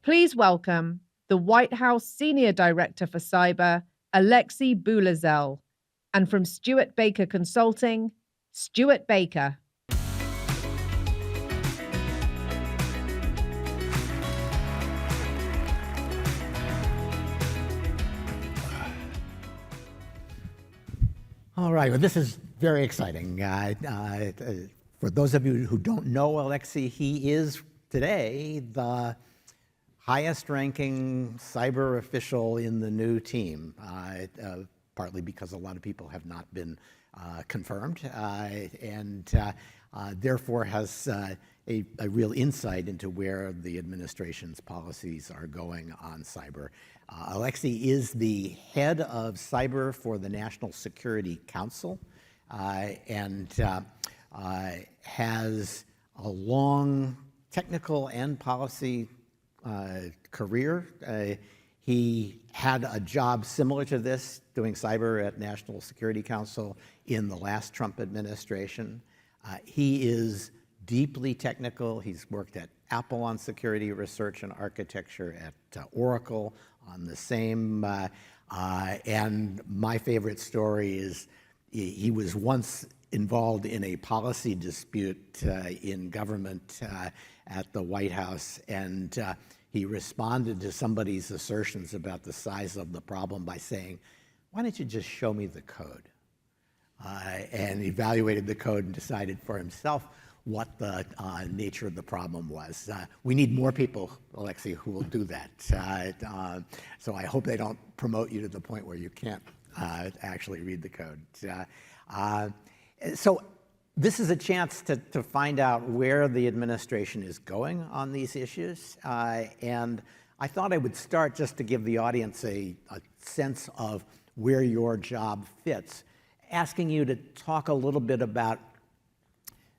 Please welcome the White House Senior Director for Cyber, Alexei Boulazel, and from Stuart Baker Consulting, Stuart Baker. All right, well, this is very exciting. For those of you who don't know Alexei, he is today the highest ranking cyber official in the new team, partly because a lot of people have not been confirmed, and therefore has a real insight into where the administration's policies are going on cyber. Alexei is the head of cyber for the National Security Council, and has a long technical and policy career. He had a job similar to this, doing cyber at National Security Council in the last Trump administration. He is deeply technical. He's worked at Apple on security research and architecture, at Oracle on the same. And my favorite story is he was once involved in a policy dispute in government at the White House, and he responded to somebody's assertions about the size of the problem by saying, "Why don't you just show me the code?" And evaluated the code and decided for himself what the nature of the problem was. We need more people, Alexei, who will do that. So I hope they don't promote you to the point where you can't actually read the code. So this is a chance to find out where the administration is going on these issues. And I thought I would start just to give the audience a sense of where your job fits, asking you to talk a little bit about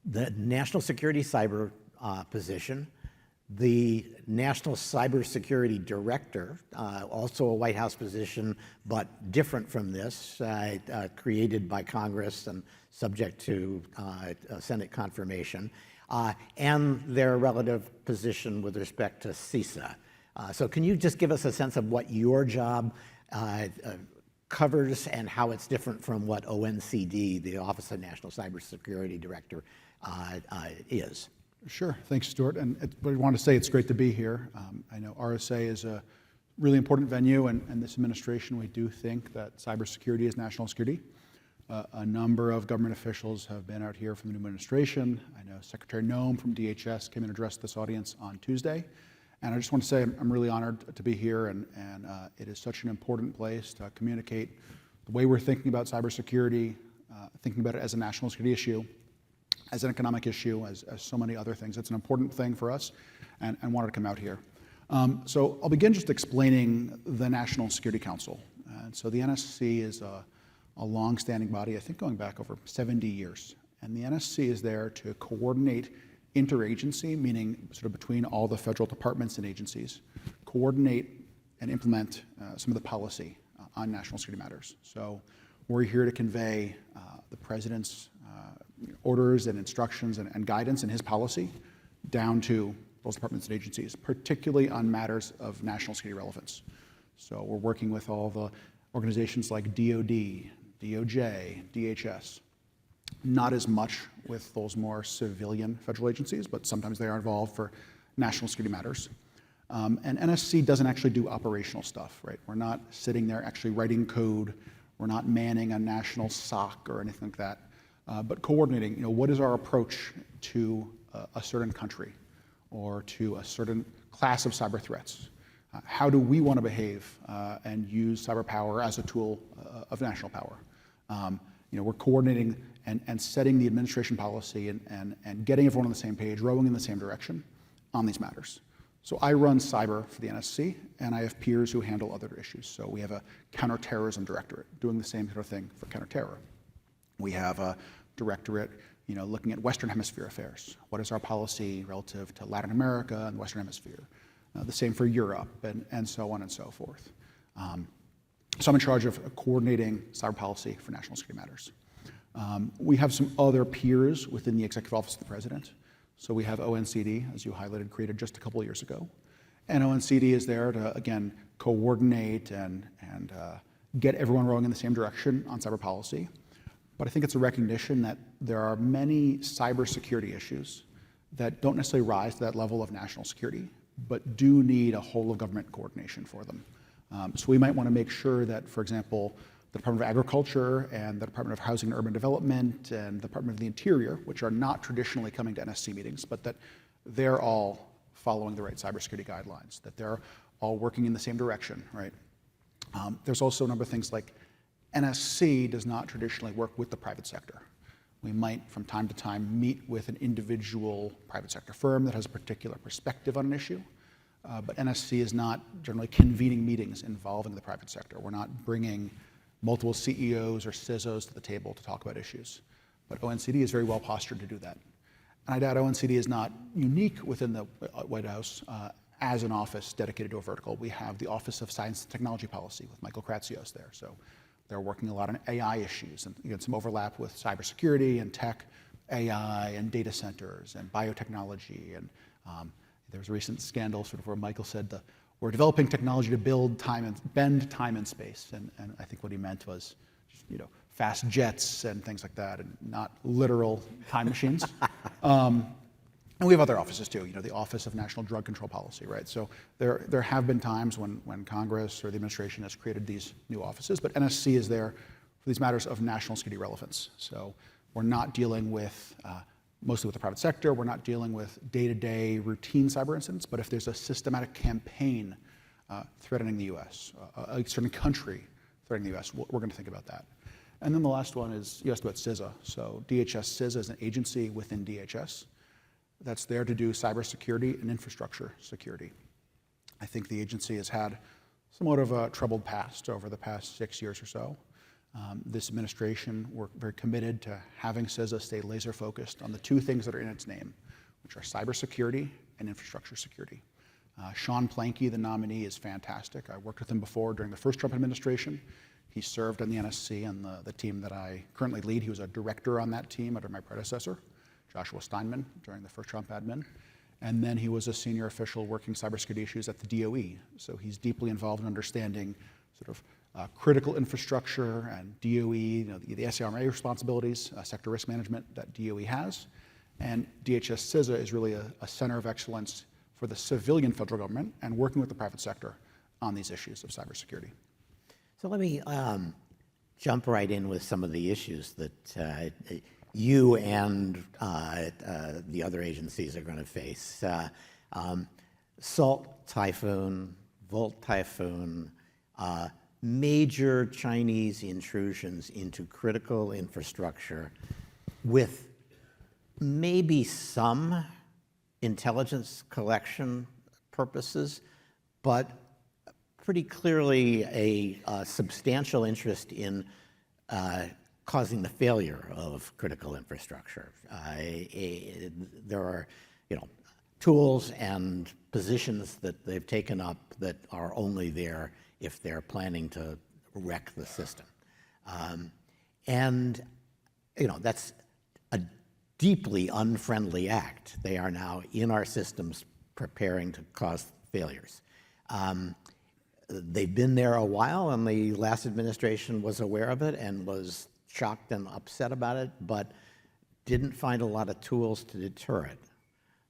the National Security Cyber position, the National Cybersecurity Director, also a White House position, but different from this, created by Congress and subject to Senate confirmation, and their relative position with respect to CISA. So can you just give us a sense of what your job covers and how it's different from what ONCD, the Office of National Cybersecurity Director, is? Sure, thanks, Stuart. And I want to say it's great to be here. I know RSA is a really important venue, and this administration, we do think that cybersecurity is national security. A number of government officials have been out here from the new administration. I know Secretary Noem from DHS came and addressed this audience on Tuesday. And I just want to say I'm really honored to be here, and it is such an important place to communicate the way we're thinking about cybersecurity, thinking about it as a national security issue, as an economic issue, as so many other things. It's an important thing for us, and wanted to come out here. So I'll begin just explaining the National Security Council. And so the NSC is a long-standing body, I think going back over 70 years. And the NSC is there to coordinate interagency, meaning sort of between all the federal departments and agencies, coordinate and implement some of the policy on national security matters. So we're here to convey the president's orders and instructions and guidance in his policy down to those departments and agencies, particularly on matters of national security relevance. So we're working with all the organizations like DOD, DOJ, DHS, not as much with those more civilian federal agencies, but sometimes they are involved for national security matters. And NSC doesn't actually do operational stuff, right? We're not sitting there actually writing code. We're not manning a national SOC or anything like that. But coordinating, what is our approach to a certain country or to a certain class of cyber threats? How do we want to behave and use cyber power as a tool of national power? We're coordinating and setting the administration policy and getting everyone on the same page, rowing in the same direction on these matters. So I run cyber for the NSC, and I have peers who handle other issues. So we have a counterterrorism directorate doing the same sort of thing for counterterror. We have a directorate, looking at Western Hemisphere affairs. What is our policy relative to Latin America and the Western Hemisphere? The same for Europe, and so on and so forth. So I'm in charge of coordinating cyber policy for national security matters. We have some other peers within the Executive Office of the President. So we have ONCD, as you highlighted, created just a couple of years ago. And ONCD is there to, again, coordinate and get everyone rowing in the same direction on cyber policy. But I think it's a recognition that there are many cybersecurity issues that don't necessarily rise to that level of national security, but do need a whole of government coordination for them. So we might want to make sure that, for example, the Department of Agriculture and the Department of Housing and Urban Development and the Department of the Interior, which are not traditionally coming to NSC meetings, but that they're all following the right cybersecurity guidelines, that they're all working in the same direction, right? There's also a number of things like NSC does not traditionally work with the private sector. We might, from time to time, meet with an individual private sector firm that has a particular perspective on an issue, but NSC is not generally convening meetings involving the private sector. We're not bringing multiple CEOs or CISOs to the table to talk about issues. But ONCD is very well postured to do that. And I doubt ONCD is not unique within the White House as an office dedicated to a vertical. We have the Office of Science and Technology Policy with Michael Kratsios there. So they're working a lot on AI issues and some overlap with cybersecurity and tech, AI and data centers and biotechnology. And there was a recent scandal sort of where Michael said we're developing technology to bend time and space. And I think what he meant was, fast jets and things like that, and not literal time machines. And we have other offices too, the Office of National Drug Control Policy, right? So there have been times when Congress or the administration has created these new offices, but NSC is there for these matters of national security relevance. So we're not dealing with, mostly with the private sector, we're not dealing with day-to-day routine cyber incidents, but if there's a systematic campaign threatening the US, a certain country threatening the US, we're going to think about that. And then the last one is, you asked about CISA. So DHS CISA is an agency within DHS that's there to do cybersecurity and infrastructure security. I think the agency has had somewhat of a troubled past over the past 6 years or so. This administration, we're very committed to having CISA stay laser focused on the two things that are in its name, which are cybersecurity and infrastructure security. Sean Planky, the nominee, is fantastic. I worked with him before during the first Trump administration. He served on the NSC and the team that I currently lead. He was a director on that team under my predecessor, Joshua Steinman, during the first Trump admin. And then he was a senior official working cybersecurity issues at the DOE. So he's deeply involved in understanding sort of critical infrastructure and DOE, the SRMA responsibilities, sector risk management that DOE has. And DHS CISA is really a center of excellence for the civilian federal government and working with the private sector on these issues of cybersecurity. So let me jump right in with some of the issues that you and the other agencies are going to face. Salt Typhoon, Volt Typhoon, major Chinese intrusions into critical infrastructure with maybe some intelligence collection purposes, but pretty clearly a substantial interest in causing the failure of critical infrastructure. There are, tools and positions that they've taken up that are only there if they're planning to wreck the system. And that's a deeply unfriendly act. They are now in our systems preparing to cause failures. They've been there a while, and the last administration was aware of it and was shocked and upset about it, but didn't find a lot of tools to deter it.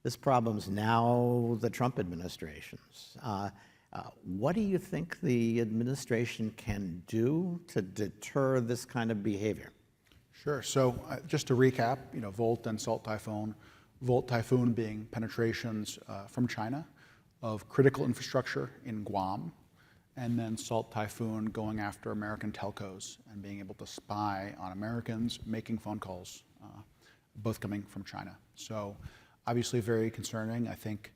This problem's now the Trump administration's. What do you think the administration can do to deter this kind of behavior? Sure. So just to recap, Volt and Salt Typhoon. Volt Typhoon being penetrations from China of critical infrastructure in Guam, and then Salt Typhoon going after American telcos and being able to spy on Americans making phone calls, both coming from China. So obviously very concerning. I think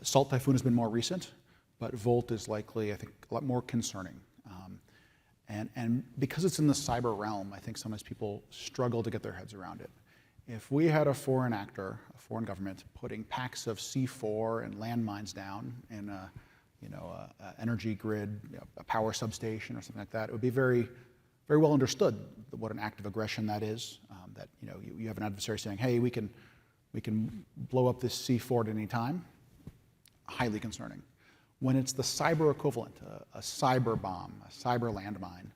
Salt Typhoon has been more recent, but Volt is likely, I think, a lot more concerning. And because it's in the cyber realm, I think sometimes people struggle to get their heads around it. If we had a foreign actor, a foreign government, putting packs of C4 and landmines down in a energy grid, a power substation or something like that, it would be very, very well understood what an act of aggression that is. That you have an adversary saying, "Hey, we can blow up this C4 at any time." Highly concerning. when it's the cyber equivalent, a cyber bomb, a cyber landmine,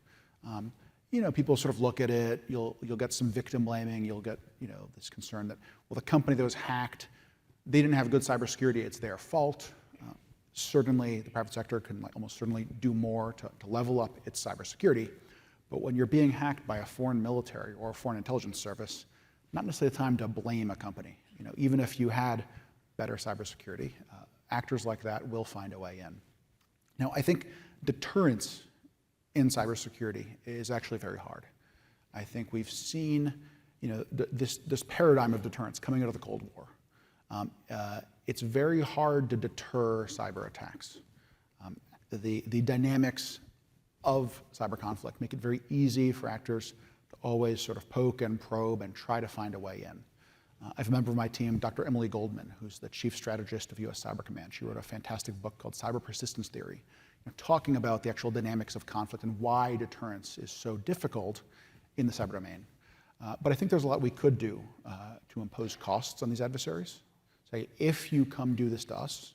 people sort of look at it, you'll get some victim blaming, you'll get, this concern that, well, the company that was hacked, they didn't have good cybersecurity, it's their fault. Certainly, the private sector can almost certainly do more to level up its cybersecurity. But when you're being hacked by a foreign military or a foreign intelligence service, not necessarily the time to blame a company. Even if you had better cybersecurity, actors like that will find a way in. Now, I think deterrence in cybersecurity is actually very hard. I think we've seen, this paradigm of deterrence coming out of the Cold War. It's very hard to deter cyber attacks. The dynamics of cyber conflict make it very easy for actors to always sort of poke and probe and try to find a way in. I have a member of my team, Dr. Emily Goldman, who's the chief strategist of US Cyber Command. She wrote a fantastic book called Cyber Persistence Theory, talking about the actual dynamics of conflict and why deterrence is so difficult in the cyber domain. But I think there's a lot we could do to impose costs on these adversaries. Say, if you come do this to us,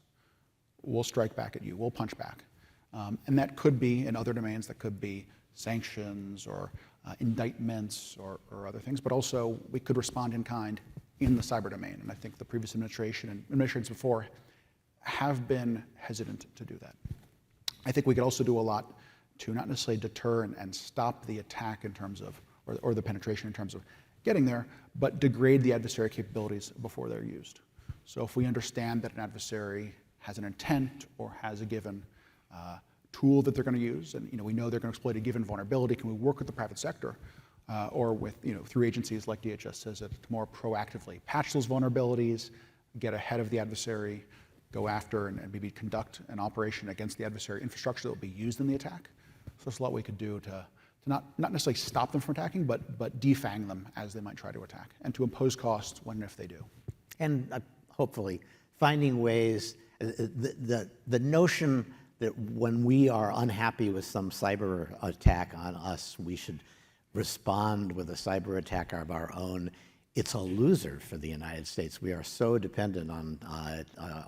we'll strike back at you, we'll punch back. And that could be, in other domains, that could be sanctions or indictments or other things, but also we could respond in kind in the cyber domain. And I think the previous administration and administrations before have been hesitant to do that. I think we could also do a lot to not necessarily deter and stop the attack in terms of, or the penetration in terms of getting there, but degrade the adversary capabilities before they're used. So if we understand that an adversary has an intent or has a given tool that they're going to use, and we know they're going to exploit a given vulnerability, can we work with the private sector or with through agencies like DHS says it to more proactively patch those vulnerabilities, get ahead of the adversary, go after and maybe conduct an operation against the adversary infrastructure that will be used in the attack. So there's a lot we could do to not necessarily stop them from attacking, but defang them as they might try to attack, and to impose costs when and if they do. And hopefully finding ways, the notion that when we are unhappy with some cyber attack on us, we should respond with a cyber attack of our own. It's a loser for the United States. We are so dependent on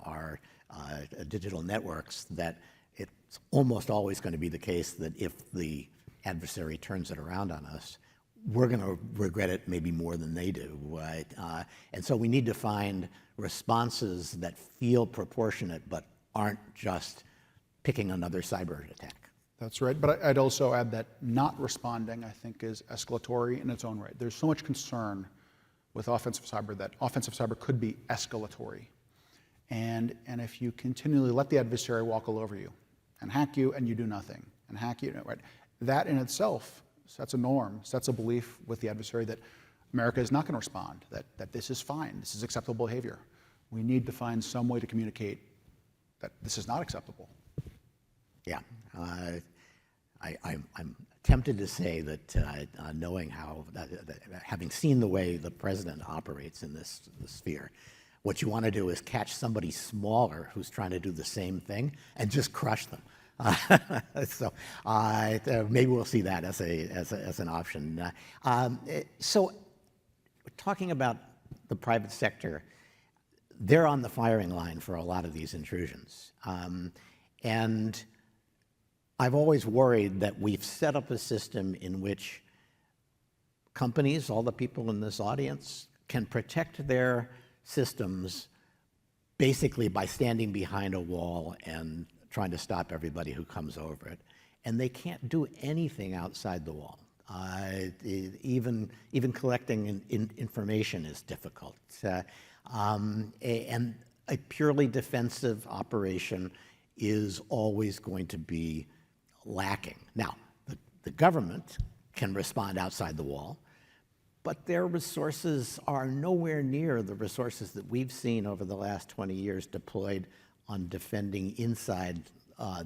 our digital networks that it's almost always going to be the case that if the adversary turns it around on us, we're going to regret it maybe more than they do. Right? And so we need to find responses that feel proportionate but aren't just picking another cyber attack. That's right, but I'd also add that not responding, I think, is escalatory in its own right. There's so much concern with offensive cyber that offensive cyber could be escalatory. And if you continually let the adversary walk all over you and hack you and you do nothing, and hack you, right, that in itself sets a norm, sets a belief with the adversary that America is not going to respond, that this is fine, this is acceptable behavior. We need to find some way to communicate that this is not acceptable. Yeah, I'm tempted to say that knowing how, having seen the way the president operates in this sphere, what you want to do is catch somebody smaller who's trying to do the same thing and just crush them. So maybe we'll see that as an option. So talking about the private sector, they're on the firing line for a lot of these intrusions. And I've always worried that we've set up a system in which companies, all the people in this audience, can protect their systems basically by standing behind a wall and trying to stop everybody who comes over it. And they can't do anything outside the wall. Even collecting information is difficult. And a purely defensive operation is always going to be lacking. Now, the government can respond outside the wall, but their resources are nowhere near the resources that we've seen over the last 20 years deployed on defending inside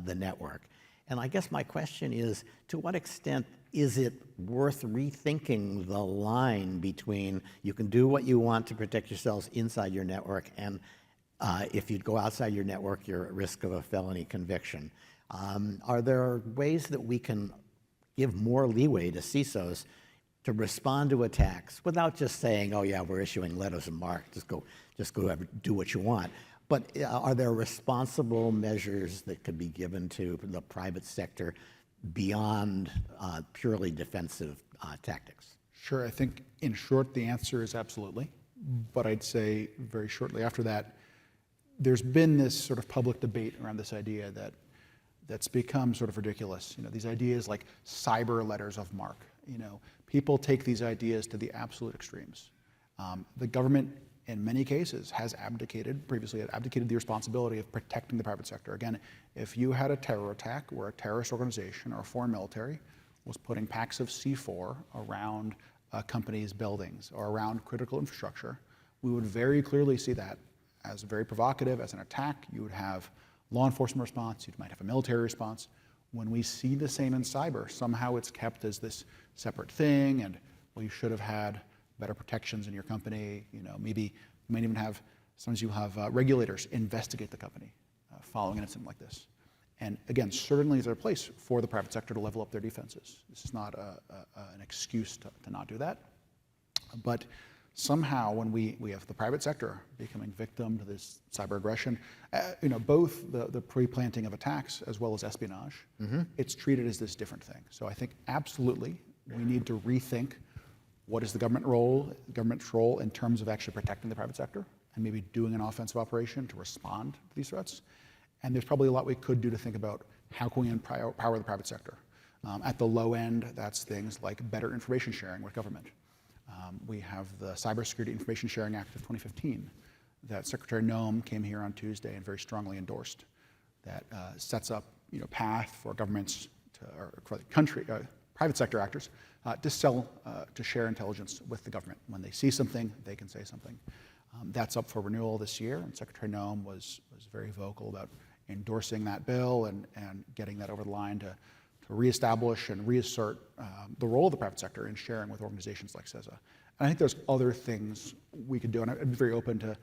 the network. And I guess my question is, to what extent is it worth rethinking the line between you can do what you want to protect yourselves inside your network, and if you go outside your network, you're at risk of a felony conviction? Are there ways that we can give more leeway to CISOs to respond to attacks without just saying, oh yeah, we're issuing letters of marque, just go do what you want, But are there responsible measures that could be given to the private sector beyond purely defensive tactics? Sure. I think, in short, the answer is absolutely. But I'd say very shortly after that, there's been this sort of public debate around this idea that's become sort of ridiculous. These ideas like cyber letters of marque. People take these ideas to the absolute extremes. The government, in many cases, has previously abdicated the responsibility of protecting the private sector. Again, if you had a terror attack where a terrorist organization or a foreign military was putting packs of C4 around a company's buildings or around critical infrastructure, we would very clearly see that as very provocative, as an attack. You would have law enforcement response, you might have a military response. When we see the same in cyber, somehow it's kept as this separate thing, and well, you should have had better protections in your company. Maybe you might even have, sometimes you have regulators investigate the company following an incident like this. And again, certainly is there a place for the private sector to level up their defenses. This is not an excuse to not do that. But somehow when we have the private sector becoming victim to this cyber aggression, both the pre-planting of attacks as well as espionage, it's treated as this different thing. So I think absolutely we need to rethink what is the government's role in terms of actually protecting the private sector and maybe doing an offensive operation to respond to these threats. And there's probably a lot we could do to think about how can we empower the private sector. At the low end, that's things like better information sharing with government. We have the Cybersecurity Information Sharing Act of 2015 that Secretary Noem came here on Tuesday and very strongly endorsed, that sets up path for governments or for the country, private sector actors to share intelligence with the government. When they see something, they can say something. That's up for renewal this year, and Secretary Noem was very vocal about endorsing that bill and getting that over the line to reestablish and reassert the role of the private sector in sharing with organizations like CISA. And I think there's other things we could do, and I'd be very open to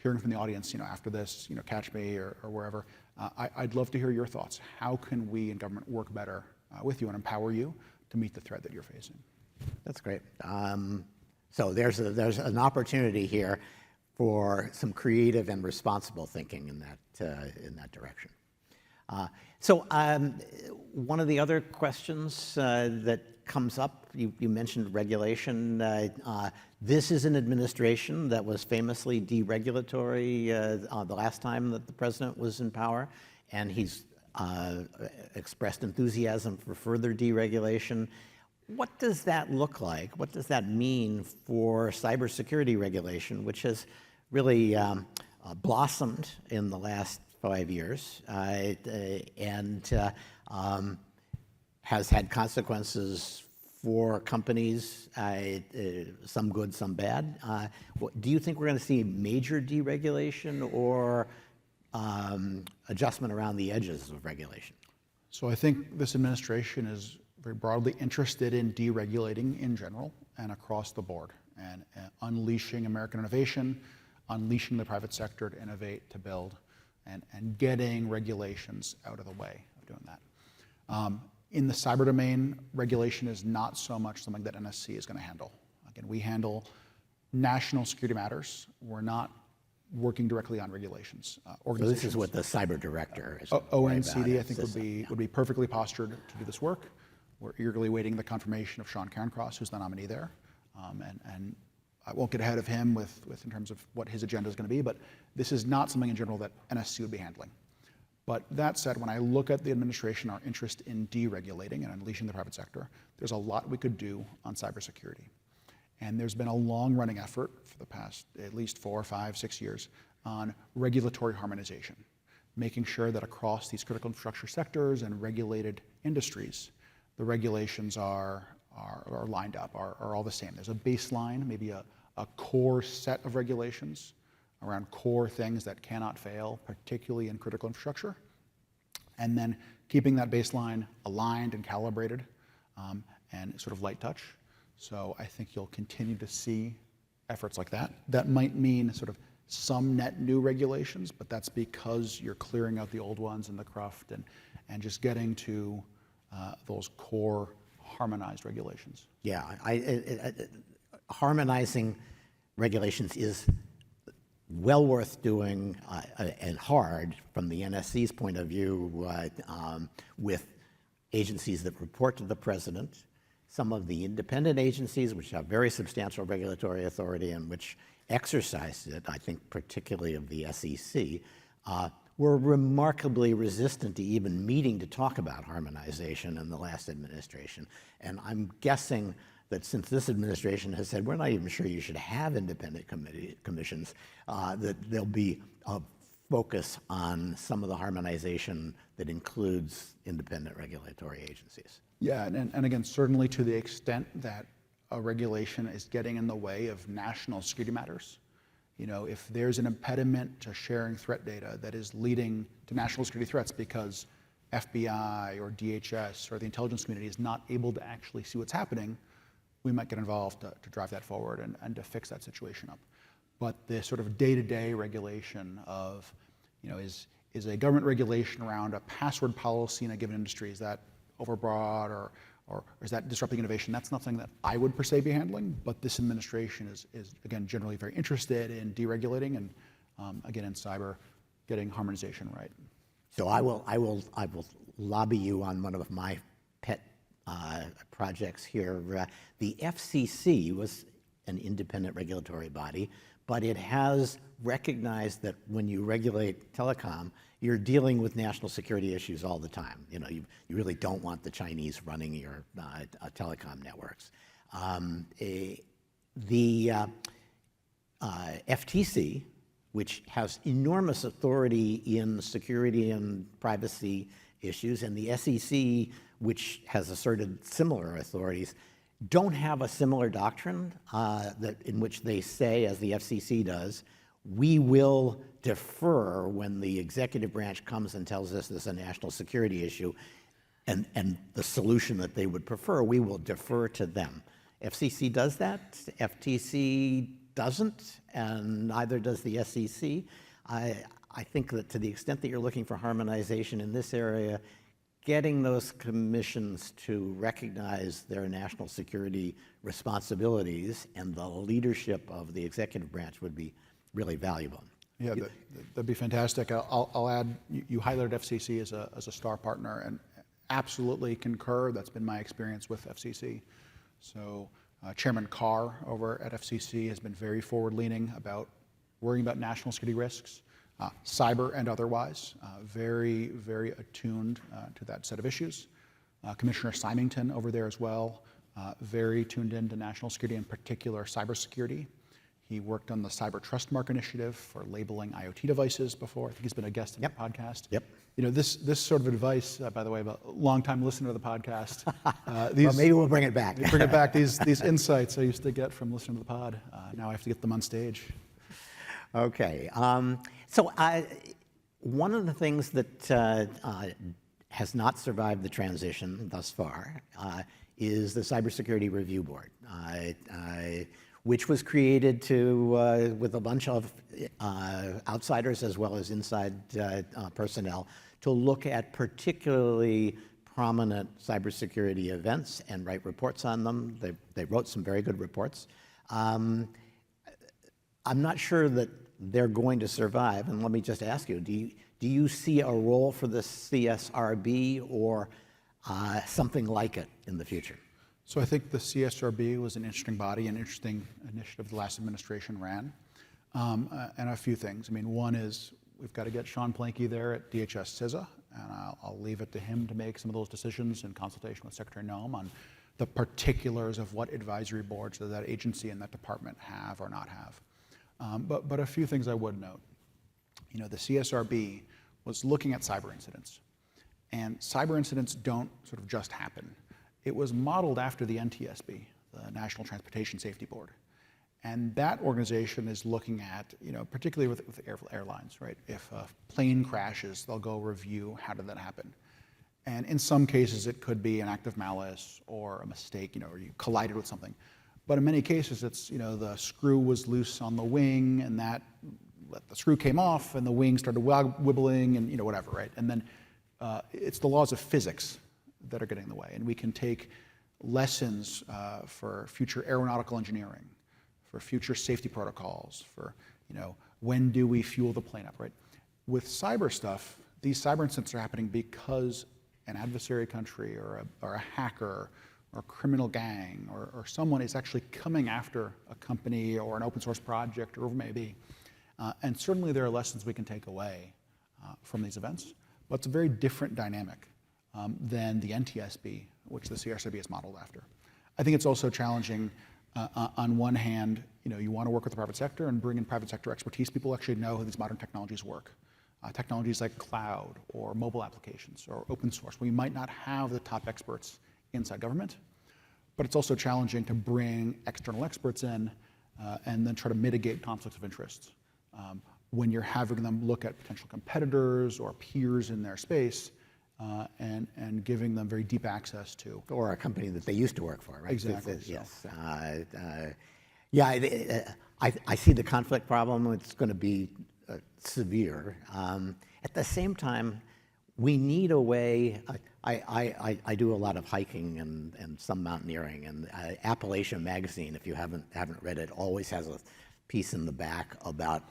hearing from the audience, after this, catch me or wherever. I'd love to hear your thoughts. How can we in government work better with you and empower you to meet the threat that you're facing? That's great. So there's an opportunity here for some creative and responsible thinking in that direction. So one of the other questions that comes up, you mentioned regulation. This is an administration that was famously deregulatory the last time that the president was in power, and he's expressed enthusiasm for further deregulation. What does that look like? What does that mean for cybersecurity regulation, which has really blossomed in the last 5 years and has had consequences for companies, some good, some bad? Do you think we're going to see major deregulation or adjustment around the edges of regulation? So I think this administration is very broadly interested in deregulating in general and across the board, and unleashing American innovation, unleashing the private sector to innovate, to build, and getting regulations out of the way of doing that. In the cyber domain, regulation is not so much something that NSC is going to handle. Again, we handle national security matters. We're not working directly on regulations. So this is what the cyber director is. ONCD, I think, would be perfectly postured to do this work. We're eagerly waiting the confirmation of Sean Cairncross, who's the nominee there, and I won't get ahead of him with in terms of what his agenda is going to be, but this is not something in general that NSC would be handling. But that said, when I look at the administration, our interest in deregulating and unleashing the private sector, there's a lot we could do on cybersecurity. And there's been a long-running effort for the past at least 4, 5, 6 years on regulatory harmonization, making sure that across these critical infrastructure sectors and regulated industries, the regulations are lined up, are all the same. There's a baseline, maybe a core set of regulations around core things that cannot fail, particularly in critical infrastructure, and then keeping that baseline aligned and calibrated and sort of light touch. So I think you'll continue to see efforts like that. That might mean sort of some net new regulations, but that's because you're clearing out the old ones in the cruft and just getting to those core harmonized regulations. Yeah, harmonizing regulations is well worth doing and hard from the NSC's point of view with agencies that report to the president, some of the independent agencies which have very substantial regulatory authority and which exercise it, I think particularly of the SEC, were remarkably resistant to even meeting to talk about harmonization in the last administration. And I'm guessing that since this administration has said, we're not even sure you should have independent commissions, that there'll be a focus on some of the harmonization that includes independent regulatory agencies. Yeah, and again, certainly to the extent that a regulation is getting in the way of national security matters, if there's an impediment to sharing threat data that is leading to national security threats because FBI or DHS or the intelligence community is not able to actually see what's happening, we might get involved to drive that forward and to fix that situation up. But the sort of day-to-day regulation of, is a government regulation around a password policy in a given industry, is that overbroad or is that disrupting innovation? That's not something that I would per se be handling, but this administration is again, generally very interested in deregulating and, again, in cyber, getting harmonization right. So I will lobby you on one of my pet projects here. The FCC was an independent regulatory body, but it has recognized that when you regulate telecom, you're dealing with national security issues all the time. You really don't want the Chinese running your telecom networks. The FTC, which has enormous authority in security and privacy issues, and the SEC, which has asserted similar authorities, don't have a similar doctrine in which they say, as the FCC does, we will defer when the executive branch comes and tells us there's a national security issue, and the solution that they would prefer, we will defer to them. FCC does that, FTC doesn't, and neither does the SEC. I think that to the extent that you're looking for harmonization in this area, getting those commissions to recognize their national security responsibilities and the leadership of the executive branch would be really valuable. Yeah, that'd be fantastic. I'll add, you highlighted FCC as a star partner, and absolutely concur. That's been my experience with FCC. So Chairman Carr over at FCC has been very forward-leaning about worrying about national security risks, cyber and otherwise, very, very attuned to that set of issues. Commissioner Symington over there as well, very tuned into national security, in particular cybersecurity. He worked on the Cyber Trust Mark initiative for labeling IoT devices before. I think he's been a guest on the podcast. Yep. This sort of advice, by the way, a long-time listener to the podcast. Well, maybe we'll bring it back. Bring it back. These insights I used to get from listening to the pod. Now I have to get them on stage. Okay. So one of the things that has not survived the transition thus far is the Cybersecurity Review Board, which was created with a bunch of outsiders as well as inside personnel to look at particularly prominent cybersecurity events and write reports on them. They wrote some very good reports. I'm not sure that they're going to survive, and let me just ask you, do you see a role for the CSRB or something like it in the future? So I think the CSRB was an interesting body, an interesting initiative the last administration ran, and a few things. I mean, one is we've got to get Sean Planky there at DHS CISA, and I'll leave it to him to make some of those decisions in consultation with Secretary Noem on the particulars of what advisory boards that agency and that department have or not have. But a few things I would note. The CSRB was looking at cyber incidents, and cyber incidents don't sort of just happen. It was modeled after the NTSB, the National Transportation Safety Board. And that organization is looking at, particularly with airlines, right? If a plane crashes, they'll go review how did that happen. And in some cases, it could be an act of malice or a mistake, or you collided with something. But in many cases, it's, the screw was loose on the wing and the screw came off and the wing started wibbling and, whatever, right? And then it's the laws of physics that are getting in the way. And we can take lessons for future aeronautical engineering, for future safety protocols, for When do we fuel the plane up, right? With cyber stuff, these cyber incidents are happening because an adversary country or a hacker or a criminal gang or someone is actually coming after a company or an open source project or whatever it may be. And certainly there are lessons we can take away from these events, but it's a very different dynamic than the NTSB, which the CRCB is modeled after. I think it's also challenging. On one hand, you want to work with the private sector and bring in private sector expertise. People actually know how these modern technologies work. Technologies like cloud or mobile applications or open source. We might not have the top experts inside government, but it's also challenging to bring external experts in and then try to mitigate conflicts of interest. When you're having them look at potential competitors or peers in their space and giving them very deep access to. Or a company that they used to work for, right? Exactly. Yes. Yeah, I see the conflict problem. It's going to be severe. At the same time, we need a way. I do a lot of hiking and some mountaineering, and Appalachian Magazine, if you haven't read it, always has a piece in the back about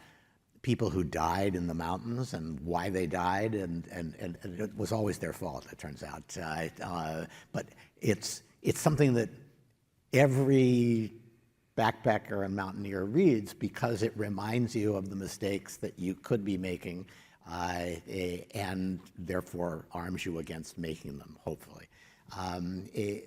people who died in the mountains and why they died, and it was always their fault, it turns out. But it's something that every backpacker and mountaineer reads because it reminds you of the mistakes that you could be making and therefore arms you against making them, hopefully.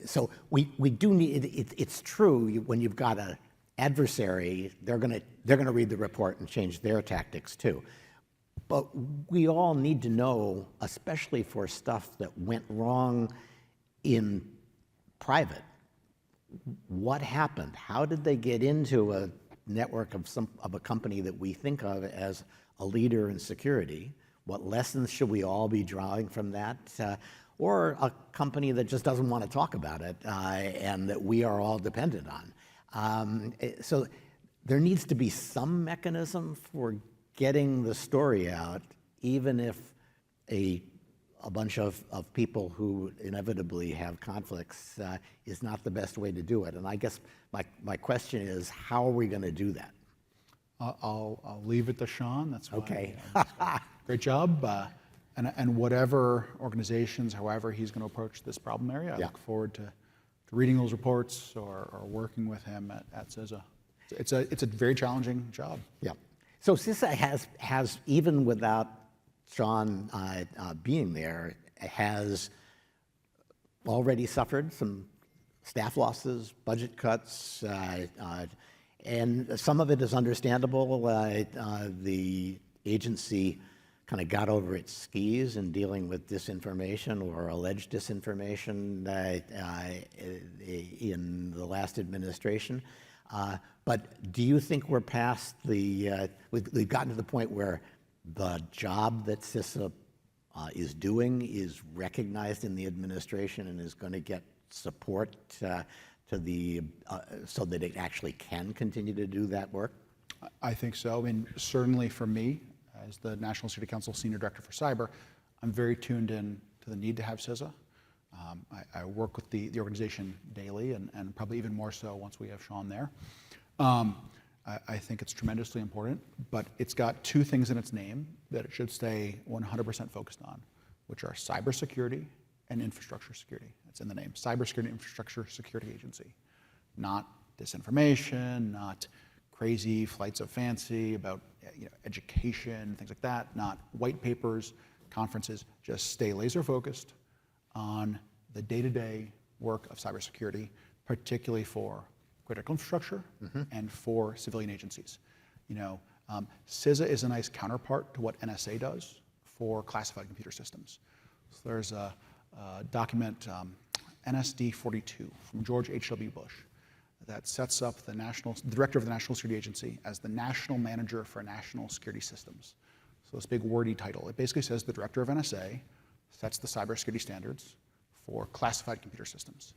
So we do need, it's true, when you've got an adversary, they're gonna read the report and change their tactics too. But we all need to know, especially for stuff that went wrong in private, what happened? How did they get into a network of a company that we think of as a leader in security? What lessons should we all be drawing from that? Or a company that just doesn't want to talk about it and that we are all dependent on. So there needs to be some mechanism for getting the story out, even if a bunch of people who inevitably have conflicts is not the best way to do it. And I guess my question is, how are we going to do that? I'll leave it to Sean. That's fine. Okay. Great job. And whatever organizations, however he's going to approach this problem area, I look forward to reading those reports or working with him at CISA. It's a very challenging job. Yeah. So CISA has even without Sean being there, has already suffered some staff losses, budget cuts, and some of it is understandable. The agency kind of got over its skis in dealing with disinformation or alleged disinformation in the last administration. But do you think we're past we've gotten to the point where the job that CISA is doing is recognized in the administration and is going to get support so that it actually can continue to do that work? I think so. I mean, certainly for me, as the National Security Council Senior Director for Cyber, I'm very tuned in to the need to have CISA. I work with the organization daily and probably even more so once we have Sean there. I think it's tremendously important, but it's got two things in its name that it should stay 100% focused on, which are cybersecurity and infrastructure security. It's in the name, Cybersecurity Infrastructure Security Agency. Not disinformation, not crazy flights of fancy about education, things like that, not white papers, conferences. Just stay laser focused on the day-to-day work of cybersecurity, particularly for critical infrastructure and for civilian agencies. CISA is a nice counterpart to what NSA does for classified computer systems. So there's a document, NSD 42 from George H.W. Bush that sets up the director of the National Security Agency as the national manager for national security systems. So this big wordy title. It basically says the director of NSA sets the cybersecurity standards for classified computer systems.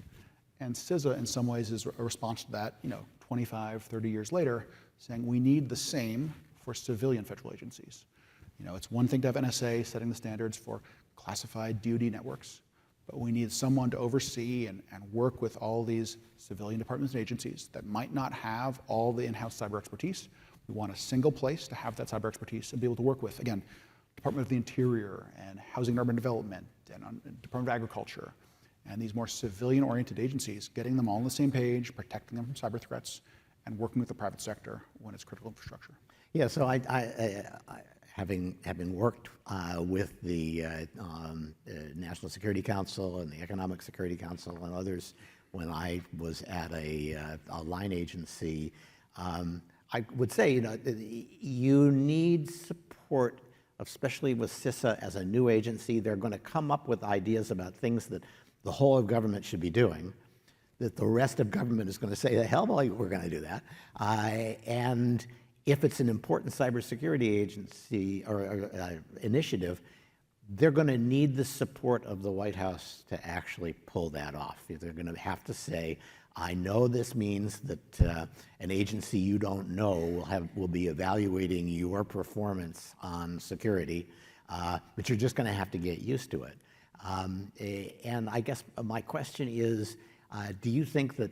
And CISA, in some ways, is a response to that, 25, 30 years later, saying we need the same for civilian federal agencies. It's one thing to have NSA setting the standards for classified DoD networks, but we need someone to oversee and work with all these civilian departments and agencies that might not have all the in-house cyber expertise, We want a single place to have that cyber expertise and be able to work with, again, Department of the Interior and Housing and Urban Development and Department of Agriculture and these more civilian-oriented agencies, getting them all on the same page, protecting them from cyber threats, and working with the private sector when it's critical infrastructure. Yeah, so having worked with the National Security Council and the Economic Security Council and others when I was at a line agency, I would say, you need support, especially with CISA as a new agency. They're going to come up with ideas about things that the whole of government should be doing, that the rest of government is going to say, the hell, well, we're going to do that. And if it's an important cybersecurity agency or initiative, they're going to need the support of the White House to actually pull that off. They're going to have to say, I know this means that an agency you don't know will be evaluating your performance on security, but you're just going to have to get used to it. And I guess my question is, do you think that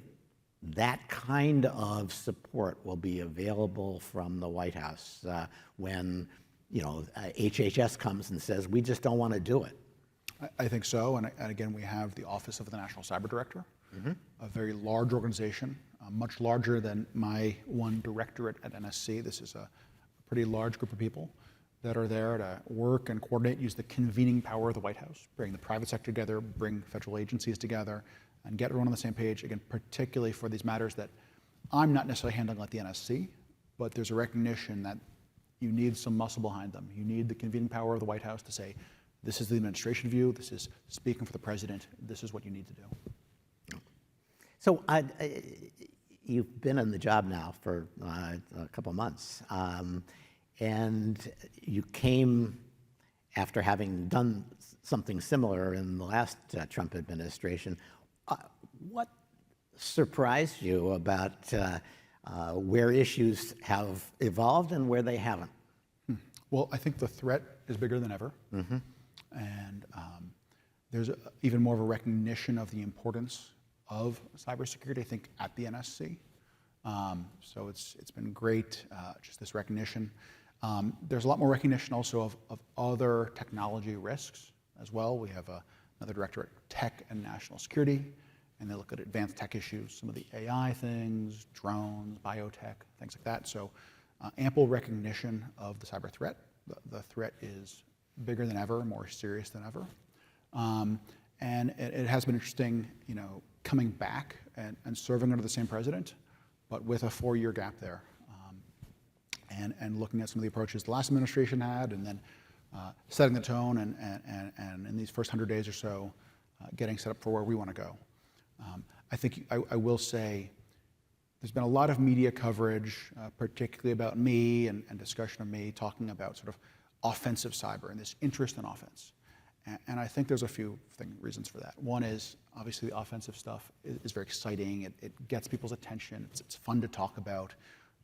that kind of support will be available from the White House when HHS comes and says, we just don't want to do it? I think so, and again, we have the Office of the National Cyber Director, a very large organization, much larger than my one directorate at NSC. This is a pretty large group of people that are there to work and coordinate, use the convening power of the White House, bring the private sector together, bring federal agencies together, and get everyone on the same page, again, particularly for these matters that I'm not necessarily handling at the NSC, but there's a recognition that you need some muscle behind them. You need the convening power of the White House to say, this is the administration view, this is speaking for the president, this is what you need to do. So you've been in the job now for a couple of months, and you came after having done something similar in the last Trump administration. What surprised you about where issues have evolved and where they haven't? Well, I think the threat is bigger than ever. And there's even more of a recognition of the importance of cybersecurity, I think, at the NSC. So it's been great, just this recognition. There's a lot more recognition also of other technology risks as well. We have another director at Tech and National Security, and they look at advanced tech issues, some of the AI things, drones, biotech, things like that. So ample recognition of the cyber threat. The threat is bigger than ever, more serious than ever. And it has been interesting, coming back and serving under the same president, but with a 4-year gap there. And looking at some of the approaches the last administration had, and then setting the tone and in these first 100 days or so, getting set up for where we want to go. I think I will say there's been a lot of media coverage, particularly about me and discussion of me talking about sort of offensive cyber and this interest in offense. And I think there's a few reasons for that. One is obviously the offensive stuff is very exciting. It gets people's attention. It's fun to talk about.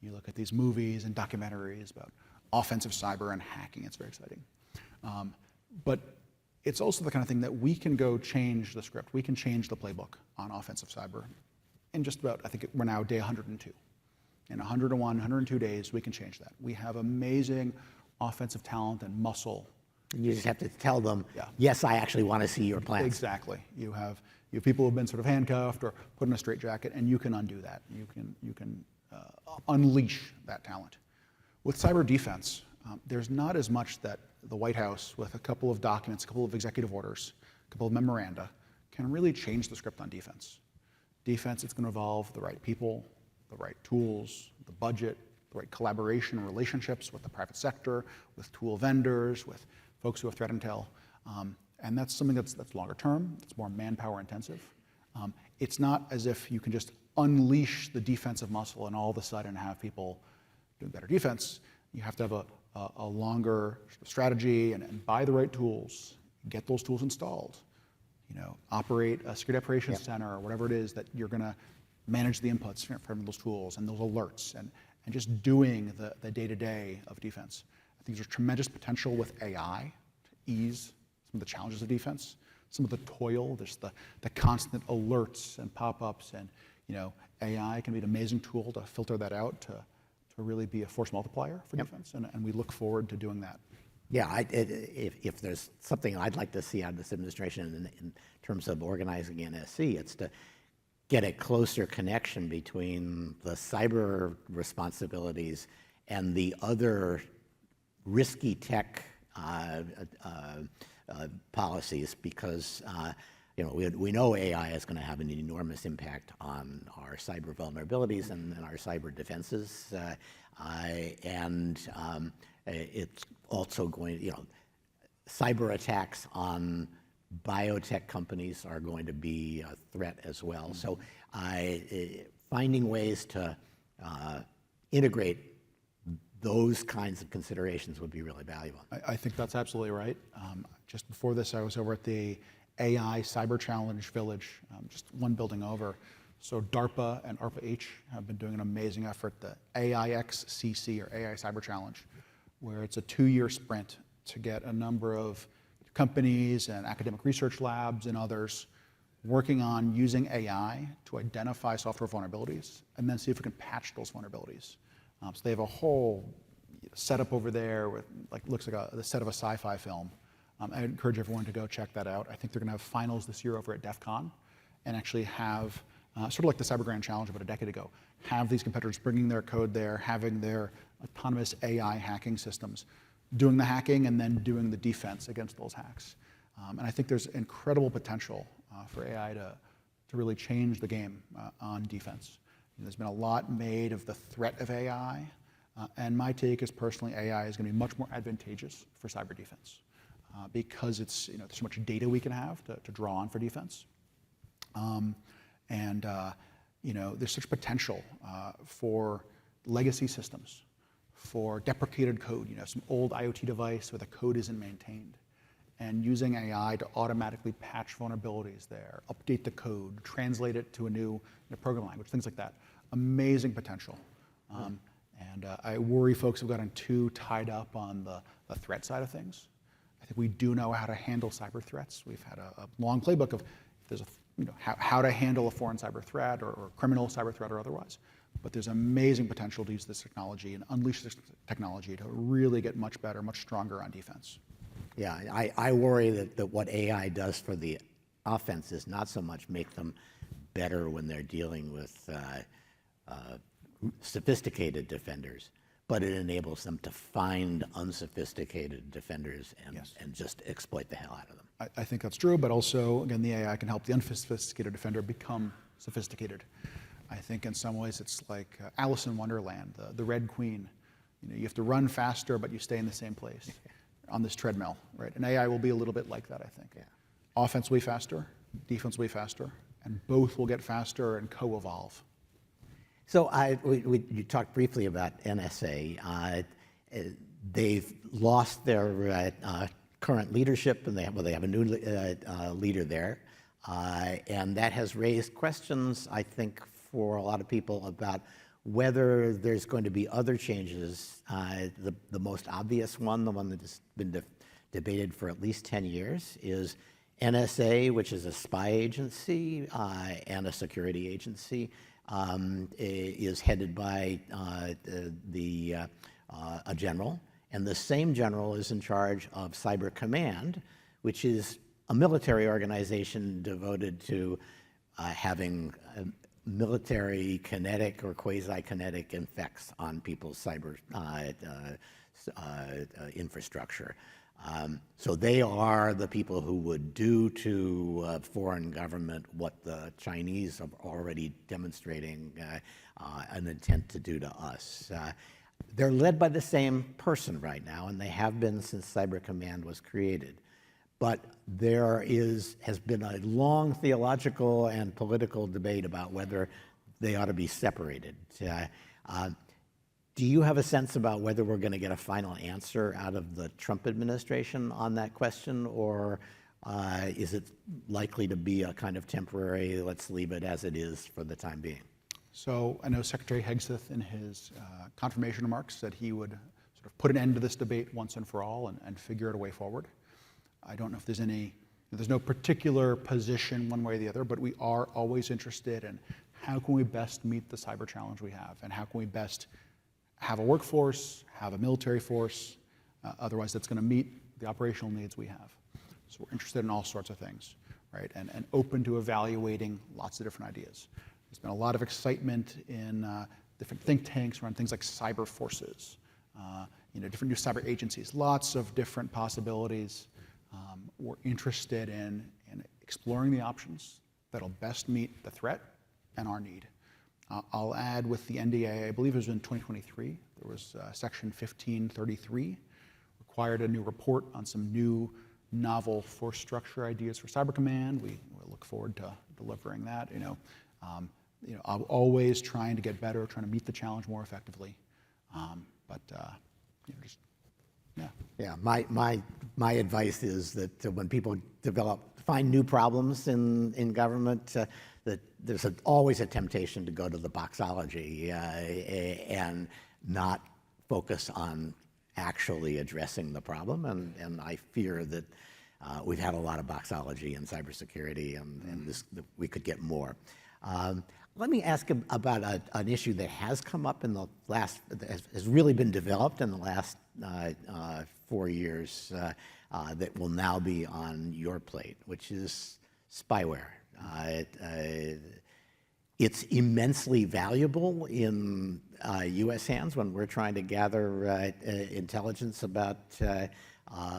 You look at these movies and documentaries about offensive cyber and hacking. It's very exciting. But it's also the kind of thing that we can go change the script. We can change the playbook on offensive cyber in just about, I think we're now day 102. In 101, 102 days, we can change that. We have amazing offensive talent and muscle. You just have to tell them, Yeah. yes, I actually want to see your plans. Exactly. You have people who have been sort of handcuffed or put in a straitjacket, and you can undo that. You can unleash that talent. With cyber defense, there's not as much that the White House, with a couple of documents, a couple of executive orders, a couple of memoranda, can really change the script on defense. Defense, it's going to involve the right people, the right tools, the budget, the right collaboration and relationships with the private sector, with tool vendors, with folks who have threat intel. And that's something that's longer term, it's more manpower intensive. It's not as if you can just unleash the defensive muscle and all of a sudden have people doing better defense. You have to have a longer strategy and buy the right tools, get those tools installed, operate a security operations center or whatever it is that you're going to manage the inputs from those tools and those alerts and just doing the day-to-day of defense. I think there's tremendous potential with AI to ease some of the challenges of defense, some of the toil, there's the constant alerts and pop-ups, and AI can be an amazing tool to filter that out, to really be a force multiplier for defense, and we look forward to doing that. Yeah, if there's something I'd like to see out of this administration in terms of organizing NSC, it's to get a closer connection between the cyber responsibilities and the other risky tech policies, because we know AI is going to have an enormous impact on our cyber vulnerabilities and our cyber defenses, and it's also going to, cyber attacks on biotech companies are going to be a threat as well. So finding ways to integrate those kinds of considerations would be really valuable. I think that's absolutely right. Just before this, I was over at the AI Cyber Challenge Village, just one building over. So DARPA and ARPA-H have been doing an amazing effort, the AIXCC, or AI Cyber Challenge, where it's a 2-year sprint to get a number of companies and academic research labs and others working on using AI to identify software vulnerabilities and then see if we can patch those vulnerabilities. So they have a whole setup over there with, looks like the set of a sci-fi film. I encourage everyone to go check that out. I think they're going to have finals this year over at DEF CON and actually have, sort of like the Cyber Grand Challenge about a decade ago, have these competitors bringing their code there, having their autonomous AI hacking systems, doing the hacking and then doing the defense against those hacks. And I think there's incredible potential for AI to really change the game on defense. There's been a lot made of the threat of AI, and my take is personally AI is going to be much more advantageous for cyber defense because it's, there's so much data we can have to draw on for defense. There's such potential for legacy systems, for deprecated code, some old IoT device where the code isn't maintained, and using AI to automatically patch vulnerabilities there, update the code, translate it to a new programming language, things like that. Amazing potential. I worry folks have gotten too tied up on the threat side of things. I think we do know how to handle cyber threats. We've had a long playbook of if there's how to handle a foreign cyber threat or criminal cyber threat or otherwise. But there's amazing potential to use this technology and unleash this technology to really get much better, much stronger on defense. Yeah, I worry that what AI does for the offense is not so much make them better when they're dealing with sophisticated defenders, but it enables them to find unsophisticated defenders and just exploit the hell out of them. I think that's true, but also, again, the AI can help the unsophisticated defender become sophisticated. I think in some ways it's like Alice in Wonderland, the Red Queen. You have to run faster, but you stay in the same place on this treadmill, right? And AI will be a little bit like that, I think. Yeah. Offense will be faster, defense will be faster, and both will get faster and co-evolve. So you talked briefly about NSA. They've lost their current leadership, and they have a new leader there, and that has raised questions, I think, for a lot of people about whether there's going to be other changes. The most obvious one, the one that has been debated for at least 10 years, is NSA, which is a spy agency and a security agency, is headed by a general, and the same general is in charge of Cyber Command, which is a military organization devoted to having military kinetic or quasi-kinetic effects on people's cyber infrastructure. So they are the people who would do to a foreign government what the Chinese are already demonstrating an intent to do to us. They're led by the same person right now, and they have been since Cyber Command was created. But there has been a long theological and political debate about whether they ought to be separated. Do you have a sense about whether we're going to get a final answer out of the Trump administration on that question, or is it likely to be a kind of temporary, let's leave it as it is for the time being? So I know Secretary Hegseth in his confirmation remarks said he would sort of put an end to this debate once and for all and figure out a way forward. I don't know if there's no particular position one way or the other, but we are always interested in how can we best meet the cyber challenge we have, and how can we best have a workforce, have a military force, otherwise that's going to meet the operational needs we have. So we're interested in all sorts of things, right? And open to evaluating lots of different ideas. There's been a lot of excitement in different think tanks around things like cyber forces, different new cyber agencies, lots of different possibilities. We're interested in exploring the options that'll best meet the threat and our need. I'll add with the NDAA, I believe it was in 2023, there was Section 1533, required a new report on some new novel force structure ideas for Cyber Command. We look forward to delivering that. I'm always trying to get better, trying to meet the challenge more effectively. Yeah, my advice is that when people find new problems in government, that there's always a temptation to go to the boxology and not focus on actually addressing the problem. And I fear that we've had a lot of boxology in cybersecurity, and we could get more. Let me ask about an issue that has come up in the last, has really been developed in the last 4 years that will now be on your plate, which is spyware. It's immensely valuable in U.S. hands when we're trying to gather intelligence about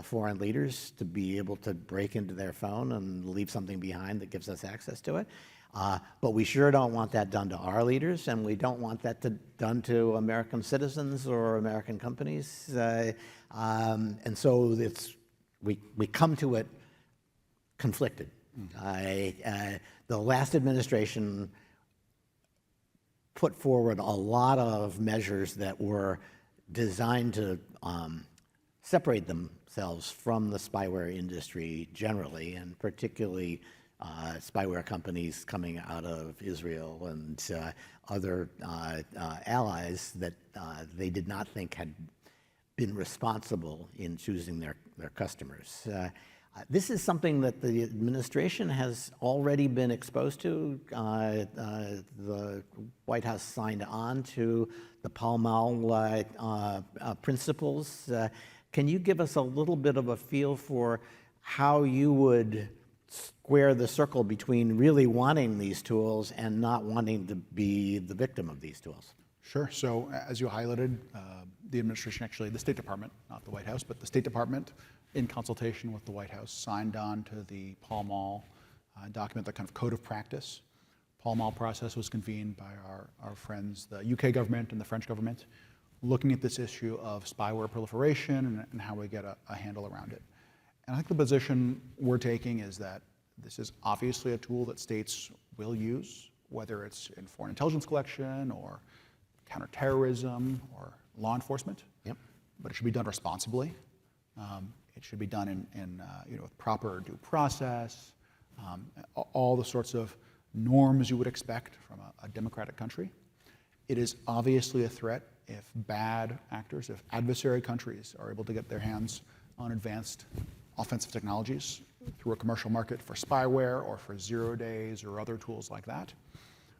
foreign leaders, to be able to break into their phone and leave something behind that gives us access to it. But we sure don't want that done to our leaders, and we don't want that done to American citizens or American companies. And so we come to it conflicted. The last administration put forward a lot of measures that were designed to separate themselves from the spyware industry generally, and particularly spyware companies coming out of Israel and other allies that they did not think had been responsible in choosing their customers. This is something that the administration has already been exposed to. The White House signed on to the Pall Mall principles. Can you give us a little bit of a feel for how you would square the circle between really wanting these tools and not wanting to be the victim of these tools? Sure. So as you highlighted, the administration, actually the State Department, not the White House, but the State Department, in consultation with the White House, signed on to the Pall Mall document, the kind of code of practice. Pall Mall process was convened by our friends, the UK government and the French government, looking at this issue of spyware proliferation and how we get a handle around it. And I think the position we're taking is that this is obviously a tool that states will use, whether it's in foreign intelligence collection or counterterrorism or law enforcement. Yep. But it should be done responsibly. It should be done with proper due process, all the sorts of norms you would expect from a democratic country. It is obviously a threat if bad actors, if adversary countries are able to get their hands on advanced offensive technologies through a commercial market for spyware or for 0 days or other tools like that.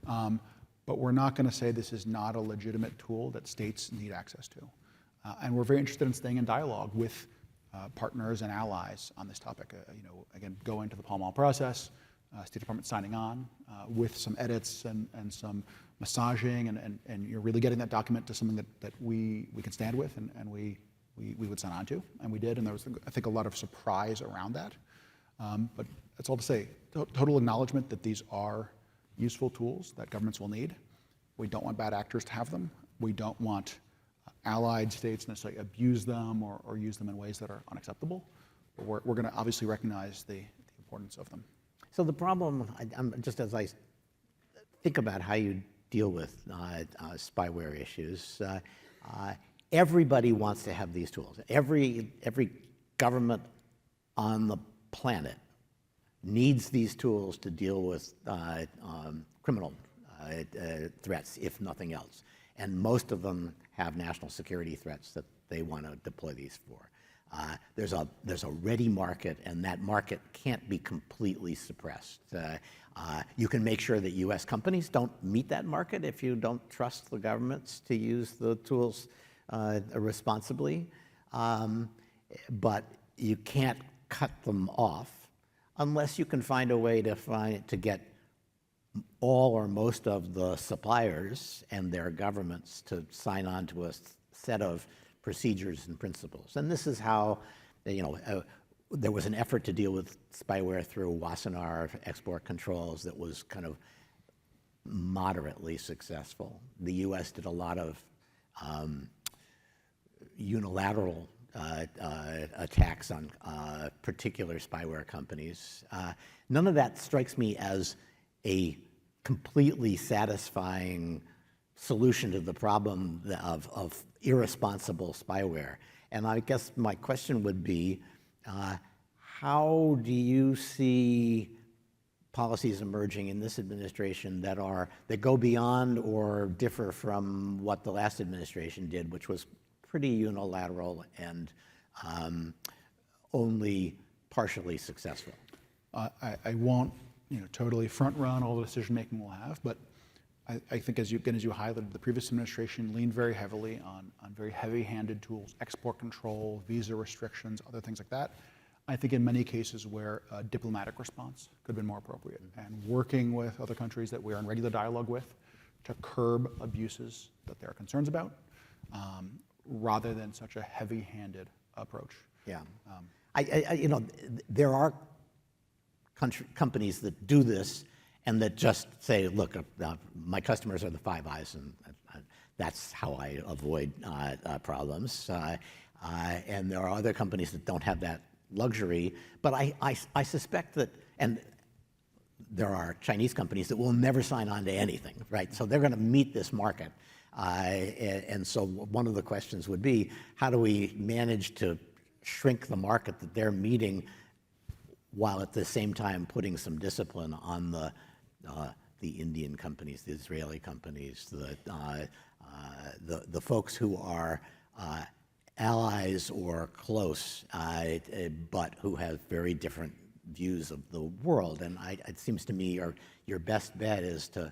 But we're not going to say this is not a legitimate tool that states need access to. And we're very interested in staying in dialogue with partners and allies on this topic. Again, go into the Pall Mall process, State Department signing on with some edits and some massaging, and you're really getting that document to something that we can stand with and we would sign on to, and we did, and there was, I think, a lot of surprise around that. But that's all to say, total acknowledgement that these are useful tools that governments will need. We don't want bad actors to have them. We don't want allied states necessarily abuse them or use them in ways that are unacceptable. But we're going to obviously recognize the importance of them. So the problem, just as I think about how you deal with spyware issues, everybody wants to have these tools. Every government on the planet needs these tools to deal with criminal threats, if nothing else. And most of them have national security threats that they want to deploy these for. There's a ready market, and that market can't be completely suppressed. You can make sure that U.S. companies don't meet that market if you don't trust the governments to use the tools responsibly, but you can't cut them off unless you can find a way to get all or most of the suppliers and their governments to sign on to a set of procedures and principles. And this is how, there was an effort to deal with spyware through Wassenaar export controls that was kind of moderately successful. The U.S. did a lot of unilateral attacks on particular spyware companies. None of that strikes me as a completely satisfying solution to the problem of irresponsible spyware. And I guess my question would be, how do you see policies emerging in this administration that go beyond or differ from what the last administration did, which was pretty unilateral and only partially successful? I won't totally front run all the decision making we'll have, but I think as you highlighted, the previous administration leaned very heavily on very heavy-handed tools, export control, visa restrictions, other things like that. I think in many cases where a diplomatic response could have been more appropriate, and working with other countries that we're in regular dialogue with to curb abuses that there are concerns about, rather than such a heavy-handed approach. Yeah, there are companies that do this and that just say, look, my customers are the Five Eyes, and that's how I avoid problems. And there are other companies that don't have that luxury. But I suspect that, and there are Chinese companies that will never sign on to anything, right? So they're going to meet this market. And so one of the questions would be, how do we manage to shrink the market that they're meeting while at the same time putting some discipline on the Indian companies, the Israeli companies, the folks who are allies or close, but who have very different views of the world. And it seems to me your best bet is to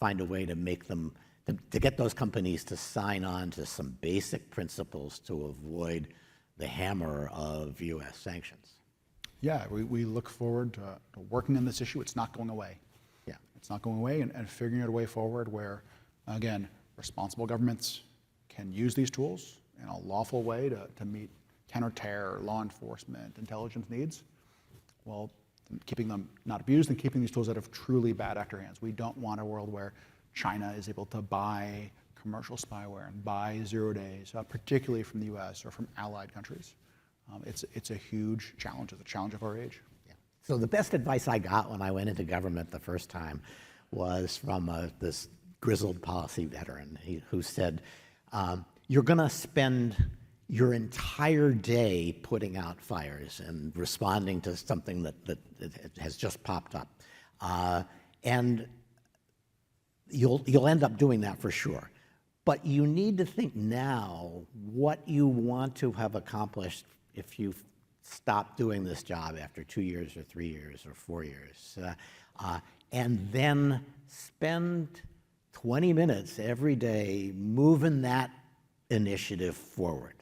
find a way to make them, to get those companies to sign on to some basic principles to avoid the hammer of U.S. sanctions. Yeah, we look forward to working on this issue. It's not going away. Yeah. It's not going away, and figuring out a way forward where, again, responsible governments can use these tools in a lawful way to meet counterterror, law enforcement, intelligence needs, while keeping them not abused and keeping these tools out of truly bad actor hands. We don't want a world where China is able to buy commercial spyware and buy 0 days, particularly from the U.S. or from allied countries. It's a huge challenge. It's a challenge of our age. Yeah. So the best advice I got when I went into government the first time was from this grizzled policy veteran who said, you're going to spend your entire day putting out fires and responding to something that has just popped up. And you'll end up doing that for sure. But you need to think now what you want to have accomplished if you stop doing this job after 2 years or 3 years or 4 years. And then spend 20 minutes every day moving that initiative forward,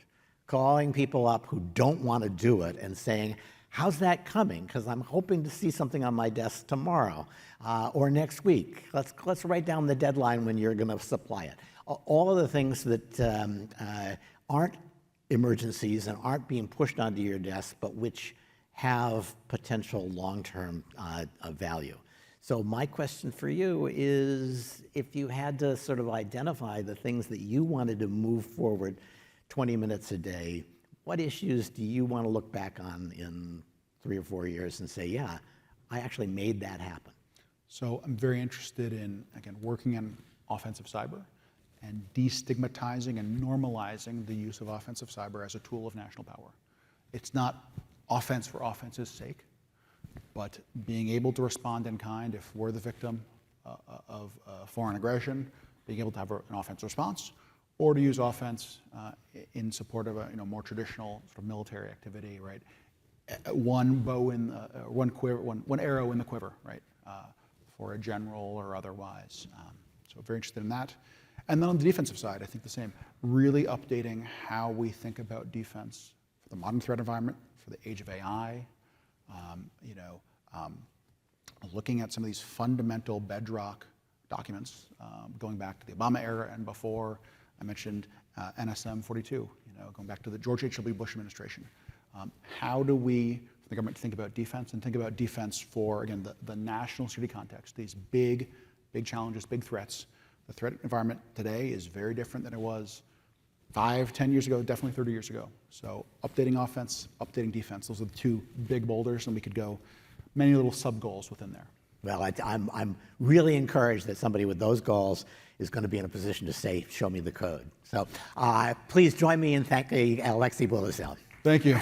calling people up who don't want to do it and saying, how's that coming? Because I'm hoping to see something on my desk tomorrow or next week. Let's write down the deadline when you're going to supply it. All of the things that aren't emergencies and aren't being pushed onto your desk, but which have potential long-term value. So my question for you is, if you had to sort of identify the things that you wanted to move forward 20 minutes a day, what issues do you want to look back on in 3 or 4 years and say, yeah, I actually made that happen? So I'm very interested in, again, working in offensive cyber and destigmatizing and normalizing the use of offensive cyber as a tool of national power. It's not offense for offense's sake, but being able to respond in kind if we're the victim of foreign aggression, being able to have an offensive response, or to use offense in support of a more traditional sort of military activity, right? One bow in one quiver, one arrow in the quiver, right? For a general or otherwise. So very interested in that. And then on the defensive side, I think the same. Really updating how we think about defense for the modern threat environment, for the age of AI. Looking at some of these fundamental bedrock documents, going back to the Obama era and before. I mentioned NSM 42, going back to the George H.W. Bush administration. How do we, for the government, think about defense and think about defense for, again, the national security context, these big challenges, big threats. The threat environment today is very different than it was 5, 10 years ago, definitely 30 years ago. So updating offense, updating defense, those are the two big boulders, and we could go many little sub-goals within there. Well, I'm really encouraged that somebody with those goals is going to be in a position to say, show me the code. So please join me in thanking Alexei Bulozel. Thank you.